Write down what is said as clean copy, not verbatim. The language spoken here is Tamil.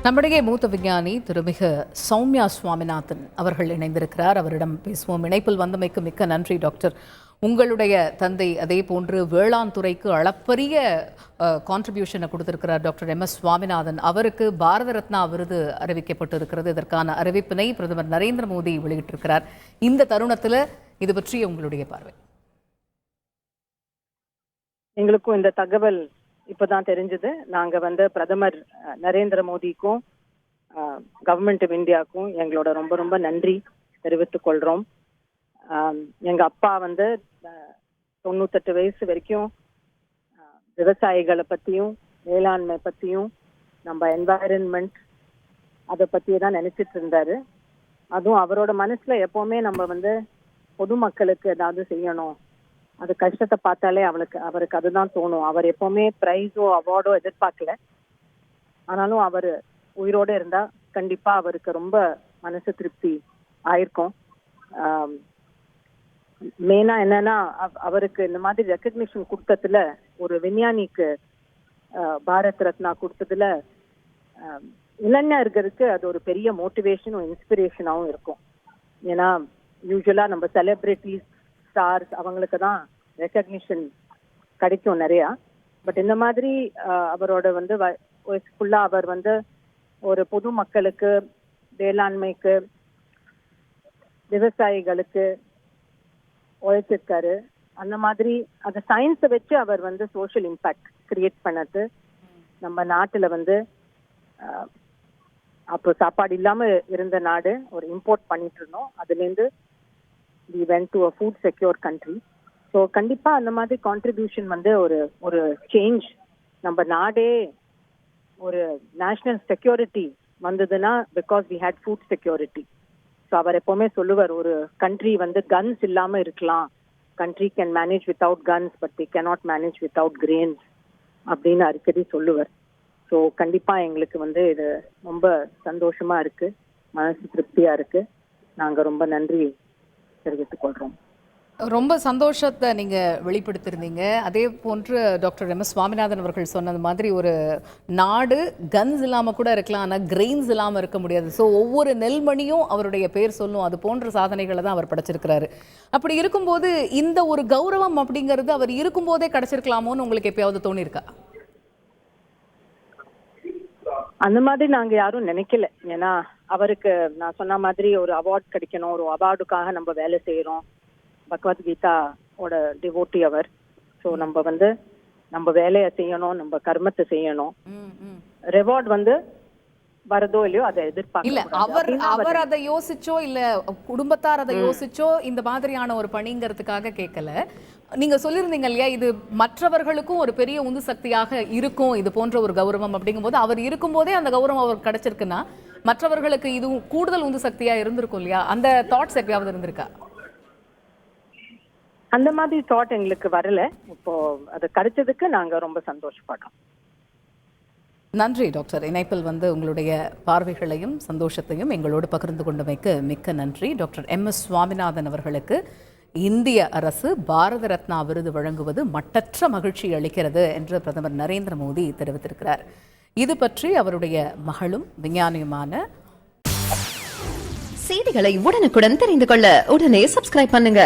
நம்முடைய மூத்த விஞ்ஞானி திருமிகு சௌமியா சுவாமிநாதன் அவர்கள் இணைந்திருக்கிறார். அவரிடம் பேசுவோம். இணைப்பில் வந்தமைக்கு மிக்க நன்றி டாக்டர். உங்களுடைய தந்தை அதே போன்று வேளாண் துறைக்கு அளப்பரிய கான்ட்ரிபியூஷனை கொடுத்திருக்கிறார் டாக்டர் MS சுவாமிநாதன். அவருக்கு பாரத ரத்னா விருது அறிவிக்கப்பட்டிருக்கிறது. இதற்கான அறிவிப்பினை பிரதமர் நரேந்திர மோடி வெளியிட்டிருக்கிறார். இந்த தருணத்தில் இது பற்றிய உங்களுடைய பார்வை? எங்களுக்கும் இந்த தகவல் இப்பதான் தெரிஞ்சது. நாங்க பிரதமர் நரேந்திர மோடிக்கும் கவர்மெண்ட் ஆஃப் இந்தியாவுக்கும் எங்களோட ரொம்ப ரொம்ப நன்றி தெரிவித்துக் கொள்றோம். எங்க அப்பா 98 வயசு வரைக்கும் விவசாயிகளை பத்தியும் வேளாண்மை பத்தியும் நம்ம என்வாயரன்மெண்ட் அதை பத்தியே தான் நினைச்சிட்டு இருந்தாரு. அதுவும் அவரோட மனசுல எப்பவுமே நம்ம பொதுமக்களுக்கு ஏதாவது செய்யணும், அது கஷ்டத்தை பார்த்தாலே அவருக்கு அதுதான் தோணும். அவர் எப்பவுமே பிரைஸோ அவார்டோ எதிர்பார்க்கல. ஆனாலும் அவர் உயிரோட இருந்தா கண்டிப்பா அவருக்கு ரொம்ப மனசு திருப்தி ஆயிருக்கும். மெயினா என்னன்னா அவருக்கு இந்த மாதிரி ரெக்கக்னிஷன் கொடுத்ததுல, ஒரு விஞ்ஞானிக்கு பாரத் ரத்னா கொடுத்ததுல இளைஞர்களுக்கு அது ஒரு பெரிய மோட்டிவேஷனும் இன்ஸ்பிரேஷனாவும் இருக்கும். ஏன்னா யூஸ்வலா நம்ம செலிபிரிட்டிஸ் ஸ்டார்ஸ் அவங்களுக்கு தான் ரெக்கக்னிஷன் கிடைக்கும் நிறையா. பட் இந்த மாதிரி அவரோட ஃபுல்லா அவர் ஒரு பொது மக்களுக்கு, வேளாண்மைக்கு, விவசாயிகளுக்கு உழைச்சிருக்காரு. அந்த மாதிரி அந்த சயின்ஸை வச்சு அவர் சோஷியல் இம்பாக்ட் கிரியேட் பண்ணது. நம்ம நாட்டுல அப்போ சாப்பாடு இல்லாம இருந்த நாடு, ஒரு இம்போர்ட் பண்ணிட்டு இருந்தோம். அதுலேருந்து we went to a food secure country. So கண்டிப்பா அந்த மாதிரி கான்ட்ரிபியூஷன் ஒரு சேஞ்ச், நம்ம நாடே ஒரு நேஷனல் செக்யூரிட்டி வந்ததுன்னா because we had food security. So அவர் எப்பவுமே சொல்லுவார், ஒரு கண்ட்ரி கன்ஸ் இல்லாம இருக்கலாம், country can manage without guns but they cannot manage without grains அப்படின்னு அடிக்கடி சொல்லுவார். ஸோ கண்டிப்பா எங்களுக்கு இது ரொம்ப சந்தோஷமா இருக்கு, மனசு திருப்தியா இருக்கு. நாங்க ரொம்ப நன்றி தெரிவித்துக் கொள்றோம். ரொம்ப சந்தோஷத்தை நீங்க வெளிப்படுத்திருந்தீங்க. அதே போன்று டாக்டர் MS சுவாமிநாதன் அவர்கள் சொன்னது மாதிரி, ஒரு நாடு கன்ஸ் இல்லாம கூட இருக்கலாம், ஆனால் கிரெயின்ஸ் இல்லாம இருக்க முடியாது. ஸோ ஒவ்வொரு நெல்மணியும் அவருடைய பேர் சொல்லும். அது போன்ற சாதனைகளை தான் அவர் படைச்சிருக்கிறாரு. அப்படி இருக்கும்போது இந்த ஒரு கௌரவம் அப்படிங்கிறது அவர் இருக்கும்போதே கிடைச்சிருக்கலாமோன்னு உங்களுக்கு எப்பயாவது தோணியிருக்கா? அந்த மாதிரி நாங்க யாரும் நினைக்கல. ஏன்னா அவருக்கு நான் சொன்ன மாதிரி ஒரு அவார்ட் கிடைக்கணும், ஒரு அவார்டுக்காக நம்ம வேலை செய்யறோம். பகவத்கீதாவோட டிவோட்டி அவர். ஸோ நம்ம வேலையை செய்யணும், நம்ம கர்மத்தை செய்யணும். ரிவார்ட் வரதோ இல்லையோ அதை எதிர்பார்க்க இல்ல. அவர் அதை யோசிச்சோ இல்ல குடும்பத்தார் அதை யோசிச்சோ இந்த மாதிரியான ஒரு பணிங்கிறதுக்காக கேட்கல. நீங்க சொல்லியிருந்தீங்க இல்லையா, இது மற்றவர்களுக்கும் ஒரு பெரிய உந்து சக்தியாக இருக்கும் இது போன்ற ஒரு கௌரவம். அப்படிங்கும்போது அவர் இருக்கும்போதே அந்த கௌரவம் அவருக்கு கிடைச்சிருக்குன்னா மற்றவர்களுக்கு இது கூடுதல் உந்து சக்தியா இருந்திருக்கும் இல்லையா? அந்த தாட்ஸ் எப்பயாவது இருந்திருக்கா? அந்த மாதிரி தாட் எங்களுக்கு வரல. இப்போ அது கிடைச்சதுக்கு நாங்க ரொம்ப சந்தோஷப்படுறோம். நன்றி டாக்டர். இணைப்பில் உங்களுடைய பார்வைகளையும் சந்தோஷத்தையும் எங்களோடு பகிர்ந்து கொண்டமைக்கு மிக்க நன்றி. டாக்டர் MS சுவாமிநாதன் அவர்களுக்கு இந்திய அரசு பாரத ரத்னா விருது வழங்குவது மட்டற்ற மகிழ்ச்சி அளிக்கிறது என்று பிரதமர் நரேந்திர மோடி தெரிவித்திருக்கிறார். இது பற்றி அவருடைய மகளும் விஞ்ஞானியுமான செய்திகளை உடனுக்குடன் தெரிந்து கொள்ள உடனே சப்ஸ்கிரைப் பண்ணுங்க.